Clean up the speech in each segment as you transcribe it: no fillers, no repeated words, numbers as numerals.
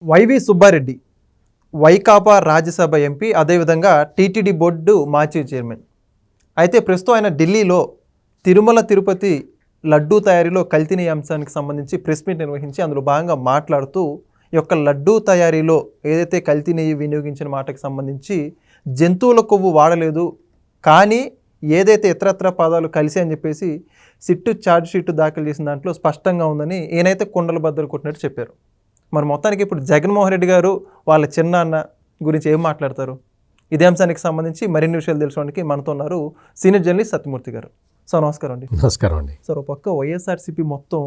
YV Subbareddy Vaikapa Rajya Sabha MP, అదేవిధంగా TTD board మాజీ chairman. అయితే ప్రస్తుతం ఆయన ఢిల్లీలో తిరుమల తిరుపతి లడ్డూ తయారీలో కల్తీ అంశానికి సంబంధించి ప్రెస్ మీట్ నిర్వహించి అందులో భాగంగా మాట్లాడుతూ ఈ యొక్క లడ్డూ తయారీలో ఏదైతే కల్తీ నెయ్యి వినియోగించిన మాటకు సంబంధించి జంతువుల కొవ్వు వాడలేదు, కానీ ఏదైతే ఇతరత్ర పదాలు కలిసి అని చెప్పేసి సిట్టు ఛార్జ్ షీట్ దాఖలు చేసిన దాంట్లో స్పష్టంగా ఉందని ఈయనైతే కుండల బద్దలు కొట్టినట్టు చెప్పారు. మరి మొత్తానికి ఇప్పుడు జగన్మోహన్ రెడ్డి గారు వాళ్ళ చిన్నాన్న గురించి ఏం మాట్లాడతారు? ఇదే అంశానికి సంబంధించి మరిన్ని విషయాలు తెలుసుకోవడానికి మనతో ఉన్నారు సీనియర్ జర్నలిస్ట్ సత్యమూర్తి గారు. సార్ నమస్కారం అండి. నమస్కారం అండి. సార్, ఒక పక్క వైఎస్ఆర్సీపీ మొత్తం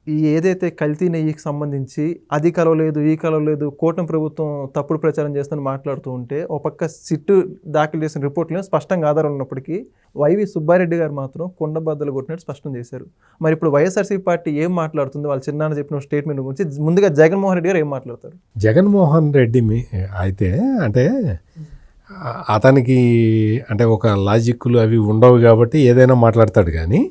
ఈ ఏదైతే కల్తీ నెయ్యికి సంబంధించి అది కలవలేదు, ఈ కలవలేదు, కూటమి ప్రభుత్వం తప్పుడు ప్రచారం చేస్తుందని మాట్లాడుతూ ఉంటే, ఒక పక్క సిట్టు దాఖలు చేసిన రిపోర్ట్లో స్పష్టంగా ఆధారం ఉన్నప్పటికీ వైవి సుబ్బారెడ్డి గారు మాత్రం కుండబద్దలు కొట్టినట్టు స్పష్టం చేశారు. మరి ఇప్పుడు వైఎస్ఆర్సీపీ పార్టీ ఏం మాట్లాడుతుంది? వాళ్ళ చిన్నాన్న చెప్పిన స్టేట్మెంట్ గురించి ముందుగా జగన్మోహన్ రెడ్డి గారు ఏం మాట్లాడతారు? జగన్మోహన్ రెడ్డి అయితే అంటే అతనికి అంటే ఒక లాజిక్లు అవి ఉండవు కాబట్టి ఏదైనా మాట్లాడతాడు, కానీ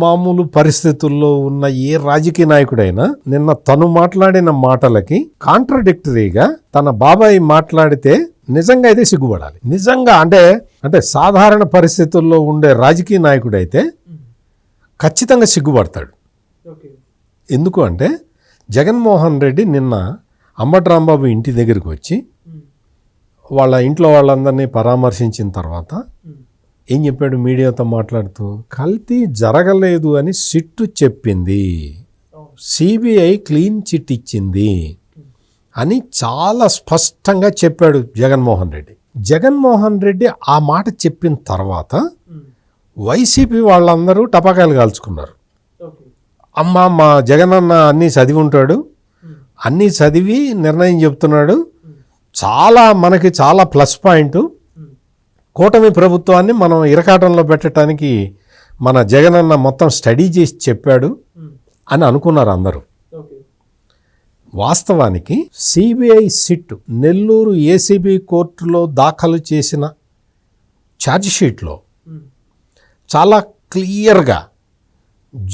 మామూలు పరిస్థితుల్లో ఉన్న ఏ రాజకీయ నాయకుడైనా నిన్న తను మాట్లాడిన మాటలకి కాంట్రడిక్టరీగా తన బాబాయ్ మాట్లాడితే నిజంగా అయితే సిగ్గుపడాలి. నిజంగా అంటే సాధారణ పరిస్థితుల్లో ఉండే రాజకీయ నాయకుడైతే ఖచ్చితంగా సిగ్గుపడతాడు. ఎందుకు అంటే జగన్మోహన్ రెడ్డి నిన్న అంబటి రాంబాబు ఇంటి దగ్గరికి వచ్చి వాళ్ళ ఇంట్లో వాళ్ళందరినీ పరామర్శించిన తర్వాత ఏం చెప్పాడు? మీడియాతో మాట్లాడుతూ కల్తీ జరగలేదు అని సిట్టు చెప్పింది, సిబిఐ క్లీన్ చిట్ ఇచ్చింది అని చాలా స్పష్టంగా చెప్పాడు జగన్మోహన్ రెడ్డి. జగన్మోహన్ రెడ్డి ఆ మాట చెప్పిన తర్వాత వైసీపీ వాళ్ళందరూ టపాకాయలు కాల్చుకున్నారు. అమ్మ, మా జగనన్న అన్నీ చదివి ఉంటాడు, అన్నీ చదివి నిర్ణయం చెప్తున్నాడు, మనకి చాలా ప్లస్ పాయింట్, కూటమి ప్రభుత్వాన్ని మనం ఇరకాటంలో పెట్టడానికి మన జగనన్న మొత్తం స్టడీ చేసి చెప్పాడు అని అనుకున్నారు అందరూ. వాస్తవానికి సిబిఐ సిట్ నెల్లూరు ఏసీబీ కోర్టులో దాఖలు చేసిన ఛార్జ్షీట్లో చాలా క్లియర్గా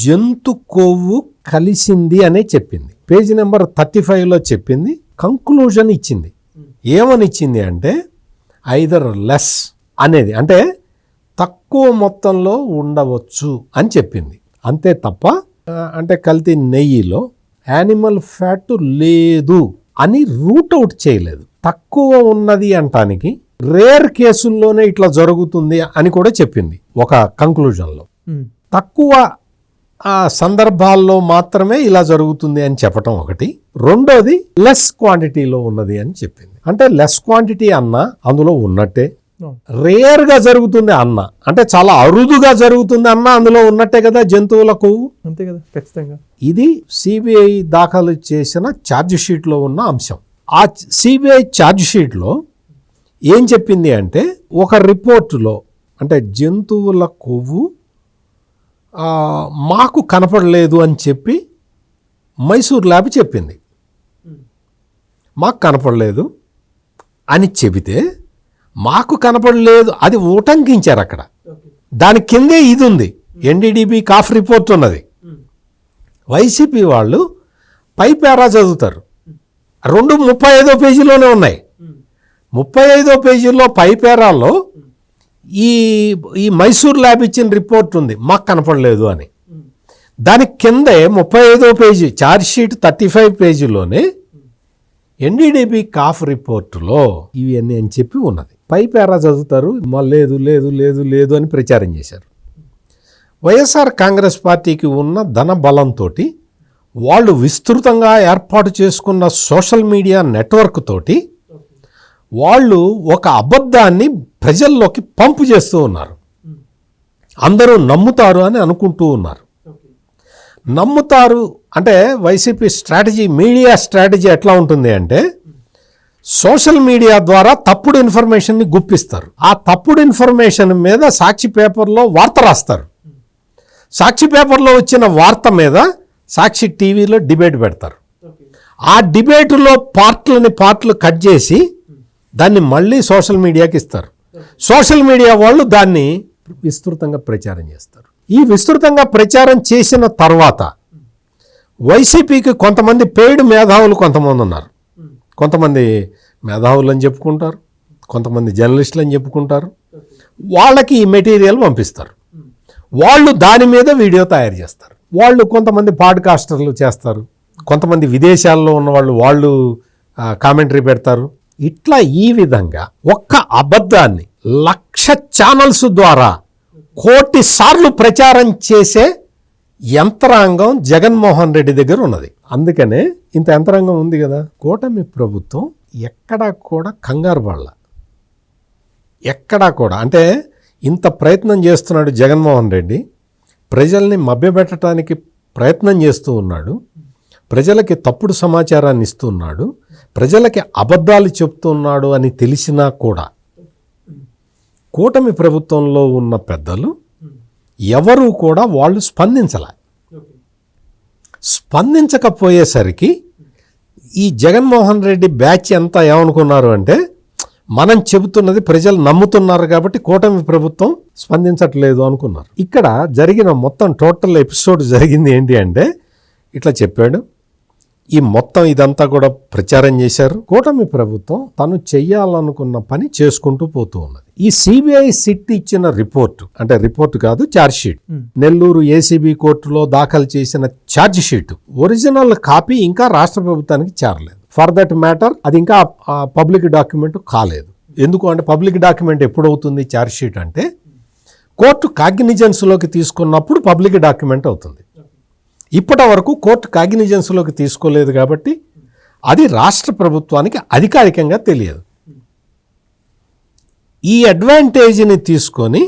జంతు కొవ్వు కలిసింది అనే చెప్పింది. పేజీ నెంబర్ 35లో చెప్పింది. కంక్లూజన్ ఇచ్చింది. ఏమని ఇచ్చింది అంటే ఐదర్ లెస్ అనేది, అంటే తక్కువ మొత్తంలో ఉండవచ్చు అని చెప్పింది. అంతే తప్ప అంటే కల్తీ నెయ్యిలో యానిమల్ ఫ్యాట్ లేదు అని రూట్ అవుట్ చేయలేదు. తక్కువ ఉన్నది అంటానికి రేర్ కేసుల్లోనే ఇట్లా జరుగుతుంది అని కూడా చెప్పింది ఒక కంక్లూజన్లో. తక్కువ సందర్భాల్లో మాత్రమే ఇలా జరుగుతుంది అని చెప్పటం ఒకటి. రెండోది లెస్ క్వాంటిటీలో ఉన్నది అని చెప్పింది. అంటే లెస్ క్వాంటిటీ అన్న అందులో ఉన్నట్టే, రేర్గా జరుగుతుంది అన్న అంటే చాలా అరుదుగా జరుగుతుంది అన్న అందులో ఉన్నట్టే కదా జంతువుల కొవ్వు. అంతే కదా, ఖచ్చితంగా. ఇది సిబిఐ దాఖలు చేసిన ఛార్జ్ షీట్లో ఉన్న అంశం. ఆ సిబిఐ ఛార్జ్ షీట్లో ఏం చెప్పింది అంటే, ఒక రిపోర్టులో అంటే జంతువుల కొవ్వు మాకు కనపడలేదు అని చెప్పి మైసూర్ ల్యాబ్ చెప్పింది. మాకు కనపడలేదు అని చెబితే మాకు కనపడలేదు అది ఉటంకించారు అక్కడ. దాని కిందే ఇది ఉంది, ఎన్డీడీబీ కాఫ్ రిపోర్ట్ ఉన్నది. వైసీపీ వాళ్ళు పై పేరా చదువుతారు. 35వ పేజీలోనే ఉన్నాయి. 35వ పేజీలో పై పేరాల్లో ఈ మైసూర్ ల్యాబ్ ఇచ్చిన రిపోర్ట్ ఉంది, మాకు కనపడలేదు అని. దాని కిందే 35వ పేజీ ఛార్జ్ షీట్ 35 పేజీలోనే ఎన్డీడీబీ కాఫ్ రిపోర్టులో ఇవన్నీ అని చెప్పి ఉన్నది. పై పేరా చదువుతారు, లేదు లేదు లేదు లేదు అని ప్రచారం చేశారు. వైఎస్ఆర్ కాంగ్రెస్ పార్టీకి ఉన్న ధన బలంతో వాళ్ళు విస్తృతంగా ఏర్పాటు చేసుకున్న సోషల్ మీడియా నెట్వర్క్ తోటి వాళ్ళు ఒక అబద్ధాన్ని ప్రజల్లోకి పంపు చేస్తూ ఉన్నారు. అందరూ నమ్ముతారు అని అనుకుంటూ ఉన్నారు. నమ్ముతారు అంటే వైసీపీ స్ట్రాటజీ, మీడియా స్ట్రాటజీ ఎట్లా ఉంటుంది అంటే, సోషల్ మీడియా ద్వారా తప్పుడు ఇన్ఫర్మేషన్ని గుప్పిస్తారు. ఆ తప్పుడు ఇన్ఫర్మేషన్ మీద సాక్షి పేపర్లో వార్త రాస్తారు. సాక్షి పేపర్లో వచ్చిన వార్త మీద సాక్షి టీవీలో డిబేట్ పెడతారు. ఆ డిబేటులో పార్ట్లు కట్ చేసి దాన్ని మళ్ళీ సోషల్ మీడియాకి ఇస్తారు. సోషల్ మీడియా వాళ్ళు దాన్ని విస్తృతంగా ప్రచారం చేస్తారు. ఈ విస్తృతంగా ప్రచారం చేసిన తర్వాత వైసీపీకి కొంతమంది పెయిడ్ మేధావులు కొంతమంది ఉన్నారు. కొంతమంది మేధావులు అని చెప్పుకుంటారు, కొంతమంది జర్నలిస్టులు అని చెప్పుకుంటారు. వాళ్ళకి ఈ మెటీరియల్ పంపిస్తారు. వాళ్ళు దాని మీద వీడియో తయారు చేస్తారు. వాళ్ళు కొంతమంది పాడ్కాస్టర్లు చేస్తారు, కొంతమంది విదేశాల్లో ఉన్న వాళ్ళు కామెంటరీ పెడతారు. ఇట్లా ఈ విధంగా ఒక్క అబద్ధాన్ని 1,00,000 ఛానల్స్ ద్వారా 1,000,000 సార్లు ప్రచారం చేసే యంత్రాంగం జగన్మోహన్ రెడ్డి దగ్గర ఉన్నది. అందుకనే ఇంత యంత్రాంగం ఉంది కదా. కూటమి ప్రభుత్వం ఎక్కడా కూడా కంగారు పడల, ఎక్కడా కూడా. అంటే ఇంత ప్రయత్నం చేస్తున్నాడు జగన్మోహన్ రెడ్డి, ప్రజల్ని మభ్యపెట్టడానికి ప్రయత్నం చేస్తూ ఉన్నాడు, ప్రజలకి తప్పుడు సమాచారాన్ని ఇస్తున్నాడు, ప్రజలకి అబద్ధాలు చెప్తున్నాడు అని తెలిసినా కూడా కూటమి ప్రభుత్వంలో ఉన్న పెద్దలు ఎవరూ కూడా వాళ్ళు స్పందించకపోయేసరికి ఈ జగన్మోహన్ రెడ్డి బ్యాచ్ అంతా ఏమనుకున్నారు అంటే, మనం చెబుతున్నది ప్రజలు నమ్ముతున్నారు కాబట్టి కూటమి ప్రభుత్వం స్పందించట్లేదు అనుకున్నారు. ఇక్కడ జరిగిన మొత్తం టోటల్ ఎపిసోడ్ జరిగింది ఏంటి అంటే, ఇట్లా చెప్పాడు, ఈ మొత్తం ఇదంతా కూడా ప్రచారం చేశారు. కూటమి ప్రభుత్వం తను చెయ్యాలనుకున్న పని చేసుకుంటూ పోతూ ఉన్నది. ఈ సిబిఐ సిట్ ఇచ్చిన రిపోర్టు, అంటే రిపోర్టు కాదు, ఛార్జ్ షీట్, నెల్లూరు ఏసీబీ కోర్టులో దాఖలు చేసిన ఛార్జ్ షీట్ ఒరిజినల్ కాపీ ఇంకా రాష్ట్ర ప్రభుత్వానికి చేరలేదు. ఫర్ దట్ మ్యాటర్ అది ఇంకా పబ్లిక్ డాక్యుమెంట్ కాలేదు. ఎందుకు అంటే, పబ్లిక్ డాక్యుమెంట్ ఎప్పుడవుతుంది ఛార్జ్ షీట్ అంటే, కోర్టు కాగ్నిజెన్స్లోకి తీసుకున్నప్పుడు పబ్లిక్ డాక్యుమెంట్ అవుతుంది. ఇప్పటి వరకు కోర్టు కాగ్నిజెన్స్లోకి తీసుకోలేదు కాబట్టి అది రాష్ట్ర ప్రభుత్వానికి అధికారికంగా తెలియదు. ఈ అడ్వాంటేజ్ని తీసుకొని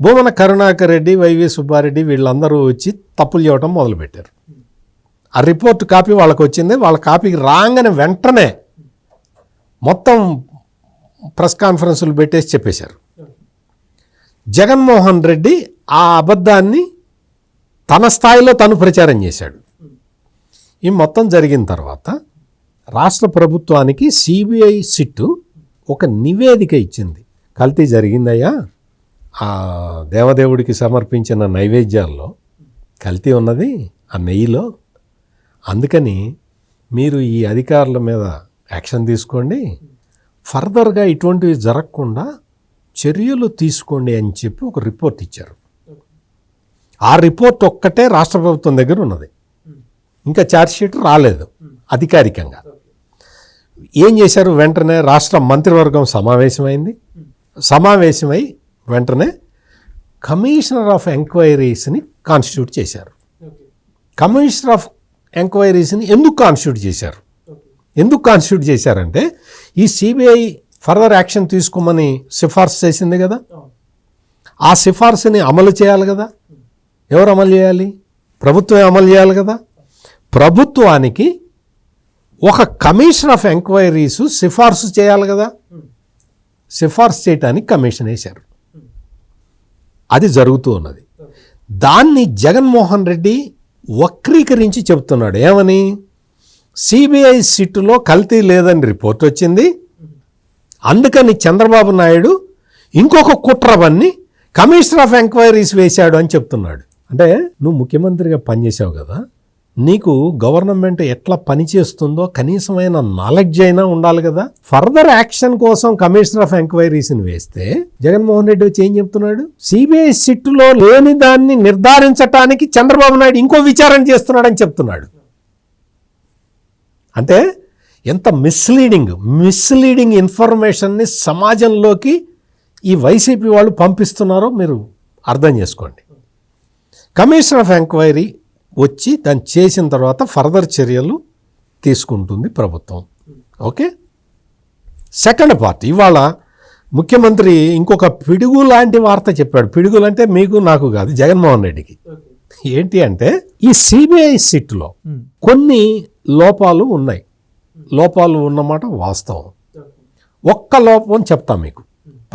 భూమన కరుణాకర్ రెడ్డి, వైవి సుబ్బారెడ్డి వీళ్ళందరూ వచ్చి తప్పులు చేయడం మొదలుపెట్టారు. ఆ రిపోర్ట్ కాపీ వాళ్ళకి వచ్చింది. వాళ్ళ కాపీకి రాగానే వెంటనే మొత్తం ప్రెస్ కాన్ఫరెన్సులు పెట్టేసి చెప్పేశారు. జగన్మోహన్ రెడ్డి ఆ అబద్ధాన్ని తన స్థాయిలో తను ప్రచారం చేశాడు. ఈ మొత్తం జరిగిన తర్వాత రాష్ట్ర ప్రభుత్వానికి సిబిఐ సిట్టు ఒక నివేదిక ఇచ్చింది. కల్తీ జరిగిందయ్యా, ఆ దేవదేవుడికి సమర్పించిన నైవేద్యాల్లో కల్తీ ఉన్నది ఆ నెయ్యిలో, అందుకని మీరు ఈ అధికారుల మీద యాక్షన్ తీసుకోండి, ఫర్దర్గా ఇటువంటివి జరగకుండా చర్యలు తీసుకోండి అని చెప్పి ఒక రిపోర్ట్ ఇచ్చారు. ఆ రిపోర్ట్ ఒక్కటే రాష్ట్ర ప్రభుత్వం దగ్గర ఉన్నది, ఇంకా ఛార్జ్ షీట్ రాలేదు అధికారికంగా. ఏం చేశారు, వెంటనే రాష్ట్ర మంత్రివర్గం సమావేశమై వెంటనే కమిషనర్ ఆఫ్ ఎంక్వైరీస్ని కాన్స్టిట్యూట్ చేశారు. కమిషనర్ ఆఫ్ ఎంక్వైరీస్ని ఎందుకు కాన్స్టిట్యూట్ చేశారంటే, ఈ సిబిఐ ఫర్దర్ యాక్షన్ తీసుకోమని సిఫార్సు చేసింది కదా, ఆ సిఫార్సుని అమలు చేయాలి కదా. ఎవరు అమలు చేయాలి? ప్రభుత్వమే అమలు చేయాలి కదా. ప్రభుత్వానికి ఒక కమిషన్ ఆఫ్ ఎంక్వైరీస్ సిఫార్సు చేయాలి కదా. సిఫార్సు చేయటానికి కమిషన్ వేశారు. అది జరుగుతూ ఉన్నది. దాన్ని జగన్మోహన్ రెడ్డి వక్రీకరించి చెబుతున్నాడు. ఏమని? సిబిఐ సిట్టులో కల్తీ లేదని రిపోర్ట్ వచ్చింది, అందుకని చంద్రబాబు నాయుడు ఇంకొక కుట్రవన్నీ కమిషనర్ ఆఫ్ ఎంక్వైరీస్ వేశాడు అని చెప్తున్నాడు. అంటే నువ్వు ముఖ్యమంత్రిగా పనిచేసావు కదా, నీకు గవర్నమెంట్ ఎట్లా పనిచేస్తుందో కనీసమైన నాలెడ్జ్ అయినా ఉండాలి కదా. ఫర్దర్ యాక్షన్ కోసం కమిషనర్ ఆఫ్ ఎంక్వైరీస్ని వేస్తే జగన్మోహన్ రెడ్డి వచ్చి ఏం చెప్తున్నాడు? సిబిఐ సిట్టులో లేని దాన్ని నిర్ధారించడానికి చంద్రబాబు నాయుడు ఇంకో విచారణ చేస్తున్నాడని చెప్తున్నాడు. అంటే ఎంత మిస్లీడింగ్ ఇన్ఫర్మేషన్ని సమాజంలోకి ఈ వైసీపీ వాళ్ళు పంపిస్తున్నారో మీరు అర్థం చేసుకోండి. కమిషన్ ఆఫ్ ఎంక్వైరీ వచ్చి దాన్ని చేసిన తర్వాత ఫర్దర్ చర్యలు తీసుకుంటుంది ప్రభుత్వం. ఓకే. సెకండ్ పార్ట్, ఇవాళ ముఖ్యమంత్రి ఇంకొక పిడుగు లాంటి వార్త చెప్పాడు. పిడుగులంటే మీకు నాకు కాదు, జగన్మోహన్ రెడ్డికి. ఏంటి అంటే, ఈ సిబిఐ సిట్లో కొన్ని లోపాలు ఉన్నాయి. లోపాలు ఉన్నమాట వాస్తవం. ఒక్క లోపం చెప్తా మీకు,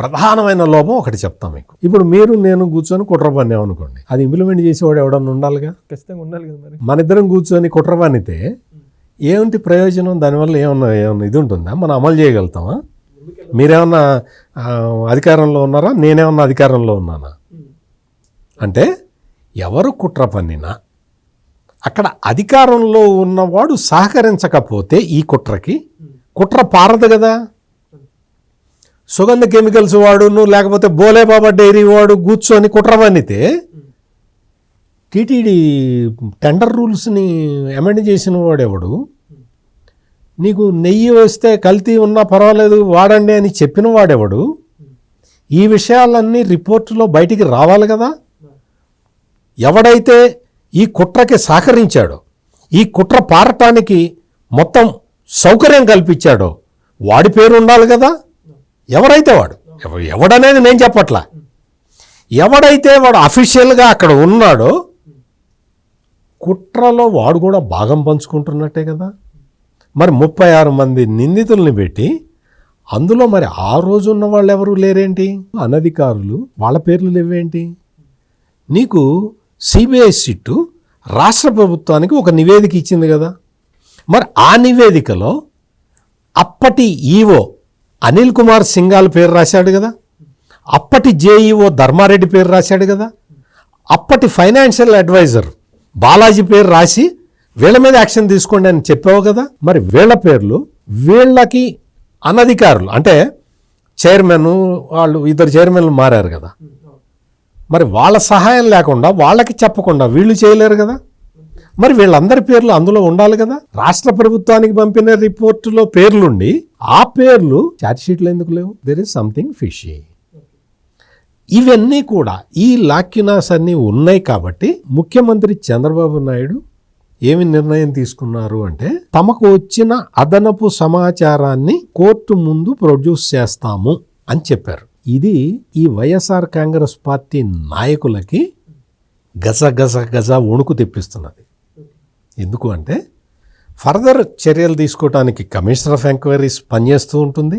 ప్రధానమైన లోపం ఒకటి చెప్తా మీకు. ఇప్పుడు మీరు నేను కూర్చొని కుట్ర పన్నామనుకోండి, అది ఇంప్లిమెంట్ చేసేవాడు ఎవడన్నా ఉండాలిగా, ఖచ్చితంగా ఉండాలి కదా. మరి మన ఇద్దరం కూర్చొని కుట్ర పన్నితే ఏమిటి ప్రయోజనం? దానివల్ల ఏమన్నా ఇది ఉంటుందా? మనం అమలు చేయగలుగుతామా? మీరేమన్నా అధికారంలో ఉన్నారా? నేనేమన్నా అధికారంలో ఉన్నానా? అంటే ఎవరు కుట్ర పన్నినా అక్కడ అధికారంలో ఉన్నవాడు సహకరించకపోతే ఈ కుట్ర పారదు కదా. సుగంధ కెమికల్స్ వాడును లేకపోతే బోలేబాబా డైరీ వాడు కూర్చొని కుట్ర పన్నితే టీటీడీ టెండర్ రూల్స్ని అమెండ్ చేసిన వాడెవడు, నీకు నెయ్యి వేస్తే కల్తీ ఉన్నా పర్వాలేదు వాడండి అని చెప్పిన వాడెవడు, ఈ విషయాలన్నీ రిపోర్టులో బయటికి రావాలి కదా. ఎవడైతే ఈ కుట్రకి సహకరించాడో, ఈ కుట్ర పారటానికి మొత్తం సౌకర్యం కల్పించాడో వాడి పేరు ఉండాలి కదా. ఎవరైతే వాడు ఎవడనేది నేను చెప్పట్లా, ఎవడైతే వాడు అఫీషియల్గా అక్కడ ఉన్నాడో కుట్రలో వాడు కూడా భాగం పంచుకుంటున్నట్టే కదా. మరి 36 మంది నిందితుల్ని పెట్టి అందులో మరి ఆ రోజు ఉన్న వాళ్ళు ఎవరు లేరేంటి, అనధికారులు, వాళ్ళ పేర్లు లేవేంటి. నీకు సిబిఐ సిట్టు రాష్ట్ర ప్రభుత్వానికి ఒక నివేదిక ఇచ్చింది కదా. మరి ఆ నివేదికలో అప్పటి ఈవో అనిల్ కుమార్ సింఘాల్ పేరు రాశాడు కదా, అప్పటి జేఈఓ ధర్మారెడ్డి పేరు రాశాడు కదా, అప్పటి ఫైనాన్షియల్ అడ్వైజర్ బాలాజీ పేరు రాసి వీళ్ళ మీద యాక్షన్ తీసుకోండి అని చెప్పావు కదా. మరి వీళ్ళ పేర్లు వీళ్ళకి అనధికారులు అంటే చైర్మన్ వాళ్ళు 2 చైర్మన్లు మారారు కదా. మరి వాళ్ళ సహాయం లేకుండా వాళ్ళకి చెప్పకుండా వీళ్ళు చేయలేరు కదా. మరి వీళ్ళందరి పేర్లు అందులో ఉండాలి కదా. రాష్ట్ర ప్రభుత్వానికి పంపిన రిపోర్టులో పేర్లుండి ఆ పేర్లు ఛార్జ్షీట్లో ఎందుకు లేవు? There is something fishy. ఇవన్నీ కూడా ఈ లాక్యునాస్ అన్నీ ఉన్నాయి కాబట్టి ముఖ్యమంత్రి చంద్రబాబు నాయుడు ఏమి నిర్ణయం తీసుకున్నారు అంటే, తమకు వచ్చిన అదనపు సమాచారాన్ని కోర్టు ముందు ప్రొడ్యూస్ చేస్తాము అని చెప్పారు. ఇది ఈ వైఎస్ఆర్ కాంగ్రెస్ పార్టీ నాయకులకి గజ వణుకు తెప్పిస్తున్నది. ఎందుకు అంటే ఫర్దర్ చర్యలు తీసుకోవడానికి కమిషనర్ ఆఫ్ ఎంక్వైరీస్ పనిచేస్తూ ఉంటుంది.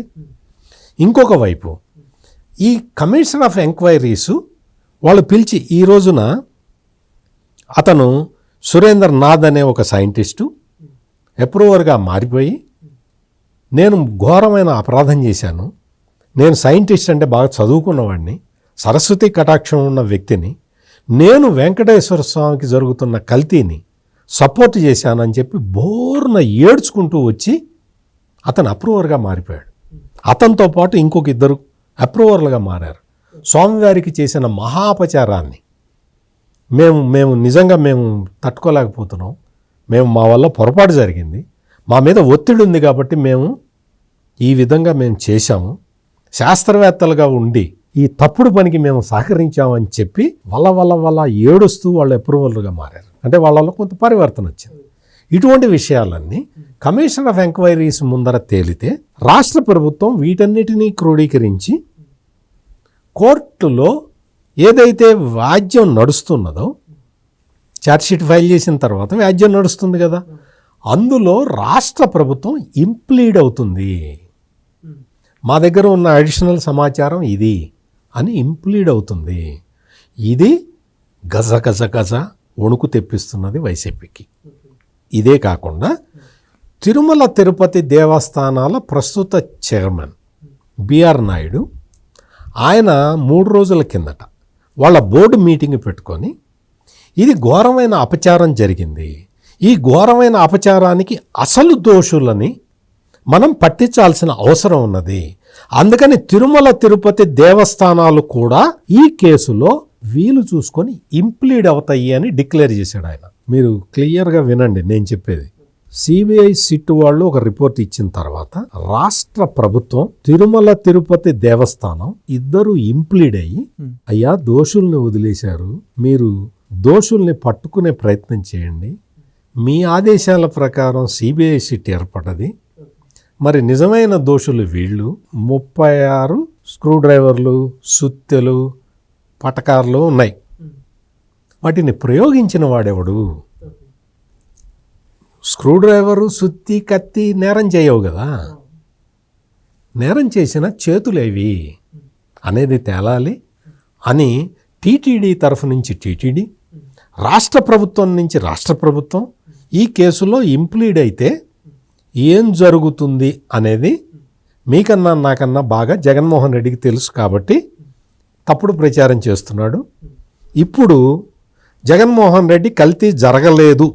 ఇంకొక వైపు ఈ కమిషనర్ ఆఫ్ ఎంక్వైరీస్ వాళ్ళు పిలిచి ఈ రోజున అతను సురేందర్ నాథ్ అనే ఒక సైంటిస్టు అప్రూవర్గా మారిపోయి, నేను ఘోరమైన అపరాధం చేశాను, నేను సైంటిస్ట్ అంటే బాగా చదువుకున్నవాడిని, సరస్వతి కటాక్షం ఉన్న వ్యక్తిని, నేను వెంకటేశ్వర స్వామికి జరుగుతున్న కల్తీని సపోర్ట్ చేశానని చెప్పి బోర్న ఏడ్చుకుంటూ వచ్చి అతను అప్రూవర్గా మారిపోయాడు. అతనితో పాటు ఇంకొక 2 అప్రూవర్లుగా మారారు. స్వామివారికి చేసిన మహాపచారాన్ని మేము నిజంగా తట్టుకోలేకపోతున్నాం, మా వల్ల పొరపాటు జరిగింది, మా మీద ఒత్తిడి ఉంది కాబట్టి ఈ విధంగా చేశాము, శాస్త్రవేత్తలుగా ఉండి ఈ తప్పుడు పనికి మేము సహకరించామని చెప్పి వల్ల ఏడుస్తూ వాళ్ళు అప్రూవల్గా మారారు. అంటే వాళ్ళలో కొంత పరివర్తన వచ్చింది. ఇటువంటి విషయాలన్నీ కమిషనర్ ఆఫ్ ఎంక్వైరీస్ ముందర తేలితే రాష్ట్ర ప్రభుత్వం వీటన్నిటినీ క్రోడీకరించి కోర్టులో ఏదైతే వ్యాజ్యం నడుస్తున్నదో, ఛార్జ్షీట్ ఫైల్ చేసిన తర్వాత వ్యాజ్యం నడుస్తుంది కదా, అందులో రాష్ట్ర ప్రభుత్వం ఇంప్లీడ్ అవుతుంది. మా దగ్గర ఉన్న అడిషనల్ సమాచారం ఇది అని ఇంప్లీడ్ అవుతుంది. ఇది గజ వణుకు తెప్పిస్తున్నది వైసీపీకి. ఇదే కాకుండా తిరుమల తిరుపతి దేవస్థానాల ప్రస్తుత చైర్మన్ బిఆర్ నాయుడు ఆయన 3 రోజుల కిందట వాళ్ళ బోర్డు మీటింగ్ పెట్టుకొని ఇది ఘోరమైన అపచారం జరిగింది, ఈ ఘోరమైన అపచారానికి అసలు దోషులని మనం పట్టించాల్సిన అవసరం ఉన్నది, అందుకని తిరుమల తిరుపతి దేవస్థానాలు కూడా ఈ కేసులో వీలు చూసుకొని ఇంప్లీడ్ అవుతాయి అని డిక్లేర్ చేశాడు ఆయన. మీరు క్లియర్గా వినండి నేను చెప్పేది. సిబిఐ సిట్ వాళ్ళు ఒక రిపోర్ట్ ఇచ్చిన తర్వాత రాష్ట్ర ప్రభుత్వం తిరుమల తిరుపతి దేవస్థానం 2 ఇంప్లీడ్ అయ్యి, అయ్యా దోషుల్ని వదిలేశారు, మీరు దోషుల్ని పట్టుకునే ప్రయత్నం చేయండి, మీ ఆదేశాల ప్రకారం సిబిఐ సిట్ ఏర్పడ్డది, మరి నిజమైన దోషులు వీళ్ళు, 36 స్క్రూ డ్రైవర్లు, సుత్తెలు, పటకార్లు ఉన్నాయి, వాటిని ప్రయోగించిన వాడెవడు? స్క్రూ డ్రైవరు, సుత్తి, కత్తి నేరం చేయవు కదా, నేరం చేసిన చేతులేవి అనేది తేలాలి అని టీటీడీ తరఫు నుంచి టీటీడీ, రాష్ట్ర ప్రభుత్వం నుంచి రాష్ట్ర ప్రభుత్వం ఈ కేసులో ఇంప్లీడ్ అయితే ఏం జరుగుతుంది అనేది మీకన్నా నాకన్నా బాగా జగన్మోహన్ రెడ్డికి తెలుసు కాబట్టి తప్పుడు ప్రచారం చేస్తున్నాడు. ఇప్పుడు జగన్మోహన్ రెడ్డి కల్తీ జరగలేదు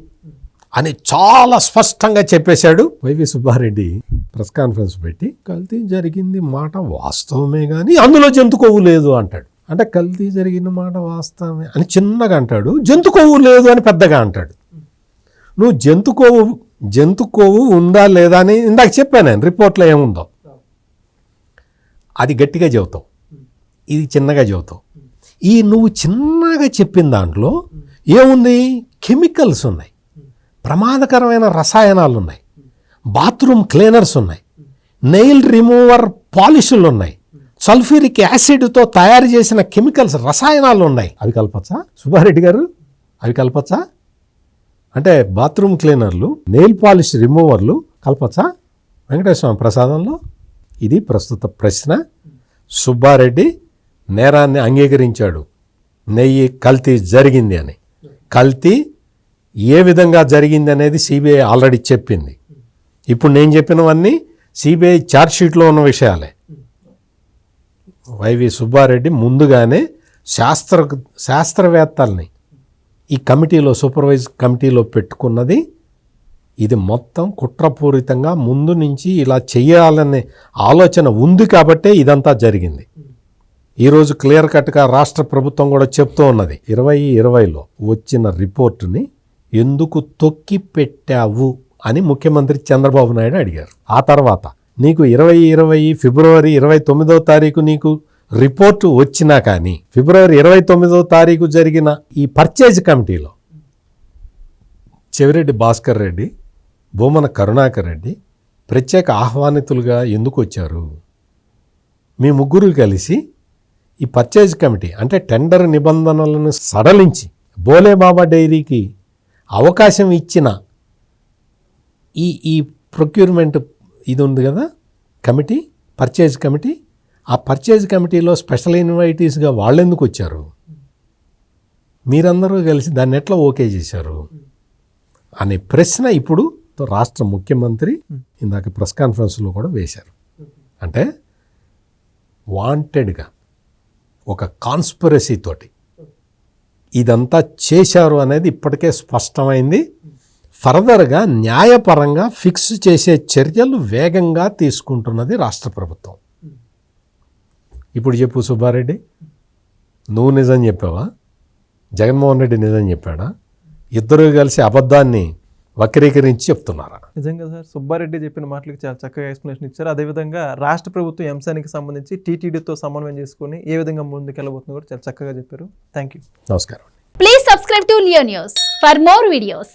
అని చాలా స్పష్టంగా చెప్పేశాడు వైవి సుబ్బారెడ్డి. ప్రెస్ కాన్ఫరెన్స్ పెట్టి కల్తీ జరిగింది మాట వాస్తవమే కానీ అందులో జంతు కొవ్వు లేదు అంటాడు. అంటే కల్తీ జరిగిన మాట వాస్తవమే అని చిన్నగా అంటాడు, జంతు కొవ్వు లేదు అని పెద్దగా అంటాడు. నువ్వు జంతు కొవ్వు ఉందా లేదా అని ఇందాక చెప్పాను నేను, రిపోర్ట్లో ఏముందో అది గట్టిగా చెబుతావు, ఇది చిన్నగా చెబుతావు. ఈ నువ్వు చిన్నగా చెప్పిన దాంట్లో ఏముంది? కెమికల్స్ ఉన్నాయి, ప్రమాదకరమైన రసాయనాలు ఉన్నాయి, బాత్రూమ్ క్లీనర్స్ ఉన్నాయి, నెయిల్ రిమూవర్ పాలిషులు ఉన్నాయి, సల్ఫ్యూరిక్ యాసిడ్తో తయారు చేసిన కెమికల్స్ రసాయనాలు ఉన్నాయి. అవి కలపచ్చా సుబ్బారెడ్డి గారు? అవి కలపచ్చా? అంటే బాత్రూమ్ క్లీనర్లు, నెయిల్ పాలిష్ రిమూవర్లు కలపచ్చా వెంకటేశ్వర ప్రసాదంలో? ఇది ప్రస్తుత ప్రశ్న. సుబ్బారెడ్డి నేరాన్ని అంగీకరించాడు, నెయ్యి కల్తీ జరిగింది అని. కల్తీ ఏ విధంగా జరిగింది అనేది సిబిఐ ఆల్రెడీ చెప్పింది. ఇప్పుడు నేను చెప్పినవన్నీ సిబిఐ ఛార్జ్షీట్లో ఉన్న విషయాలే. వైవి సుబ్బారెడ్డి ముందుగానే శాస్త్రవేత్తల్ని ఈ కమిటీలో, సూపర్వైజ్ కమిటీలో పెట్టుకున్నది. ఇది మొత్తం కుట్రపూరితంగా ముందు నుంచి ఇలా చేయాలనే ఆలోచన ఉంది కాబట్టే ఇదంతా జరిగింది. ఈరోజు క్లియర్ కట్గా రాష్ట్ర ప్రభుత్వం కూడా చెప్తూ ఉన్నది, 2020లో వచ్చిన రిపోర్టుని ఎందుకు తొక్కి పెట్టావు అని ముఖ్యమంత్రి చంద్రబాబు నాయుడు అడిగారు. ఆ తర్వాత నీకు 2020 ఫిబ్రవరి 29వ తారీఖు నీకు రిపోర్టు వచ్చినా కానీ ఫిబ్రవరి 29వ తారీఖు జరిగిన ఈ పర్చేజ్ కమిటీలో చెవిరెడ్డి భాస్కర్ రెడ్డి, భూమన కరుణాకర్ రెడ్డి ప్రత్యేక ఆహ్వానితులుగా ఎందుకు వచ్చారు? మీ ముగ్గురు కలిసి ఈ పర్చేజ్ కమిటీ అంటే టెండర్ నిబంధనలను సడలించి బోలేబాబా డైరీకి అవకాశం ఇచ్చిన ఈ ప్రొక్యూర్మెంట్ ఇది ఉంది కదా కమిటీ, పర్చేజ్ కమిటీ, ఆ పర్చేజ్ కమిటీలో స్పెషల్ ఇన్వైటీస్గా వాళ్ళెందుకు వచ్చారు? మీరందరూ కలిసి దాన్ని ఎట్లా ఓకే చేశారు అనే ప్రశ్న ఇప్పుడు రాష్ట్ర ముఖ్యమంత్రి ఇందాక ప్రెస్ కాన్ఫరెన్స్లో కూడా వేశారు. అంటే వాంటెడ్గా ఒక కాన్స్పిరసీ తోటి ఇదంతా చేశారు అనేది ఇప్పటికే స్పష్టమైంది. ఫర్దర్గా న్యాయపరంగా ఫిక్స్ చేసే చర్యలు వేగంగా తీసుకుంటున్నది రాష్ట్ర ప్రభుత్వం. ఇప్పుడు చెప్పు సుబ్బారెడ్డి, నువ్వు నిజం చెప్పావా? జగన్మోహన్ రెడ్డి నిజం చెప్పాడా? ఇద్దరు కలిసి అబద్ధాన్ని వక్రీకరించి చెప్తున్నారా? నిజంగా సార్, సుబ్బారెడ్డి చెప్పిన మాటలకు చాలా చక్కగా ఎక్స్ప్లెనేషన్ ఇచ్చారు. అదేవిధంగా రాష్ట్ర ప్రభుత్వం ఈ అంశానికి సంబంధించి టీటీడీతో సమన్వయం చేసుకుని ఏ విధంగా ముందుకెళ్ళబోతుందో కూడా చాలా చక్కగా చెప్పారు. Thank you. నమస్కారం. Please subscribe to Leo News for more videos.